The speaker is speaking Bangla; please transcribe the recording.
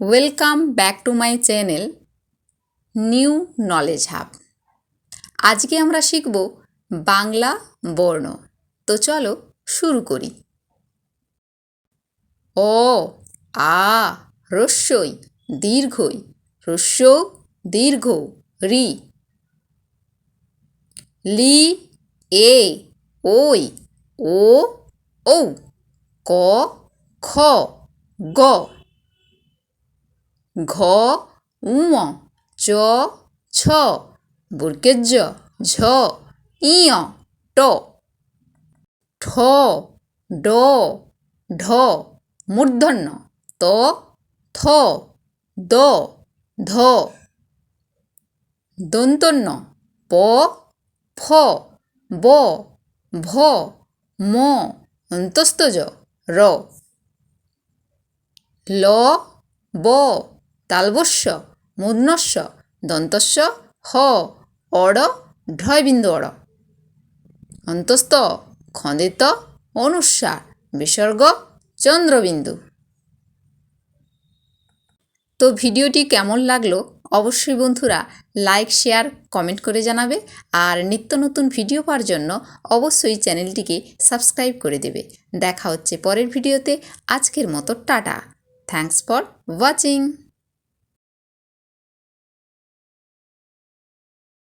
Welcome back to my channel new knowledge hub. আজকে আমরা শিখব বাংলা বর্ণ। তো চলো শুরু করি। অ আ হ্রস্বই দীর্ঘই হ্রস্ব দীর্ঘ রি। লি এ ওই ও ঔ ক খ গ। ঘ উম চ ছ বর্গের জ ঝ ইয় ট। ঠ ড ঢ মূর্ধন্য ত থ দ ধ। দন্তন্য প ফ ব ভ ম অন্তস্থজ র। ল ব তালবস্য মূর্ধন্যস্য দন্তস্য হ অড় ঢয়বিন্দু অড়। অন্তস্থ খন্দিত অনুস্বার বিসর্গ চন্দ্রবিন্দু। তো ভিডিওটি কেমন লাগলো অবশ্যই বন্ধুরা লাইক শেয়ার কমেন্ট করে জানাবে, আর নিত্য নতুন ভিডিও পাওয়ার জন্য অবশ্যই চ্যানেলটিকে সাবস্ক্রাইব করে দেবে। দেখা হচ্ছে পরের ভিডিওতে। আজকের মতো টাটা। Thanks for watching.